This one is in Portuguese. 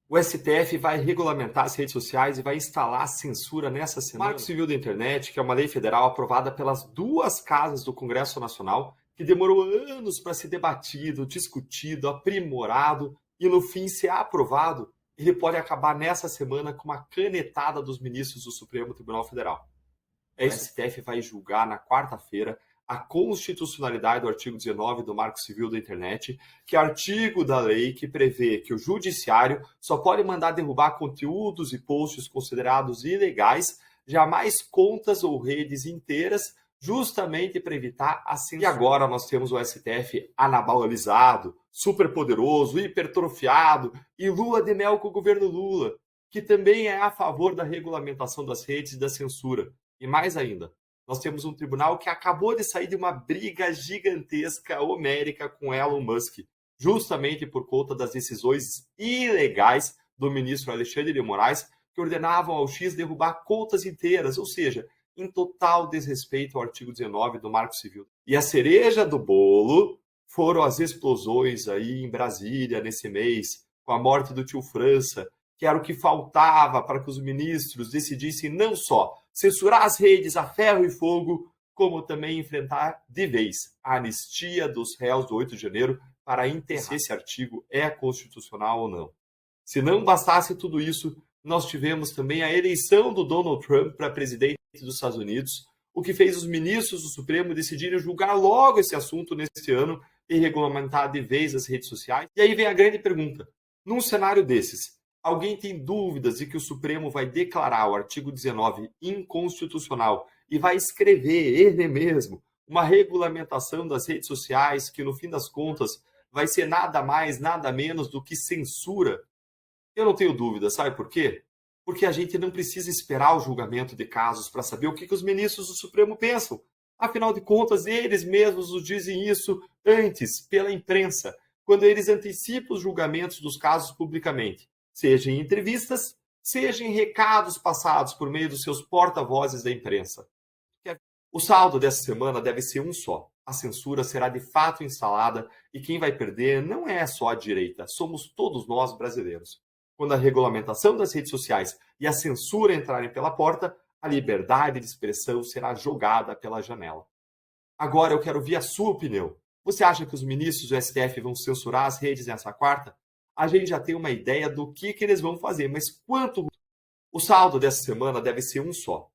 O STF vai regulamentar as redes sociais e vai instalar a censura nessa semana. O Marco Civil da Internet, que é uma lei federal aprovada pelas duas casas do Congresso Nacional, que demorou anos para ser debatido, discutido, aprimorado e no fim ser aprovado, ele pode acabar nessa semana com uma canetada dos ministros do Supremo Tribunal Federal. O STF vai julgar na quarta-feira a constitucionalidade do artigo 19 do Marco Civil da Internet, que é o artigo da lei que prevê que o judiciário só pode mandar derrubar conteúdos e posts considerados ilegais, jamais contas ou redes inteiras, justamente para evitar a censura. E agora nós temos o STF anabolizado, superpoderoso, hipertrofiado e lua de mel com o governo Lula, que também é a favor da regulamentação das redes e da censura. E mais ainda, nós temos um tribunal que acabou de sair de uma briga gigantesca, homérica, com Elon Musk, justamente por conta das decisões ilegais do ministro Alexandre de Moraes, que ordenavam ao X derrubar contas inteiras, ou seja, em total desrespeito ao artigo 19 do Marco Civil. E a cereja do bolo foram as explosões aí em Brasília nesse mês, com a morte do tio França, que era o que faltava para que os ministros decidissem não só censurar as redes a ferro e fogo, como também enfrentar de vez a anistia dos réus do 8 de janeiro para enterrar se esse artigo é constitucional ou não. Se não bastasse tudo isso, nós tivemos também a eleição do Donald Trump para presidente dos Estados Unidos, o que fez os ministros do Supremo decidirem julgar logo esse assunto neste ano e regulamentar de vez as redes sociais. E aí vem a grande pergunta: num cenário desses, alguém tem dúvidas de que o Supremo vai declarar o artigo 19 inconstitucional e vai escrever ele mesmo uma regulamentação das redes sociais que, no fim das contas, vai ser nada mais, nada menos do que censura? Eu não tenho dúvida, sabe por quê? Porque a gente não precisa esperar o julgamento de casos para saber o que os ministros do Supremo pensam. Afinal de contas, eles mesmos nos dizem isso antes, pela imprensa, quando eles antecipam os julgamentos dos casos publicamente, seja em entrevistas, seja em recados passados por meio dos seus porta-vozes da imprensa. O saldo dessa semana deve ser um só. A censura será de fato instalada e quem vai perder não é só a direita, somos todos nós brasileiros. Quando a regulamentação das redes sociais e a censura entrarem pela porta, a liberdade de expressão será jogada pela janela. Agora eu quero ouvir a sua opinião. Você acha que os ministros do STF vão censurar as redes nessa quarta? A gente já tem uma ideia do que eles vão fazer, mas quanto? O saldo dessa semana deve ser um só.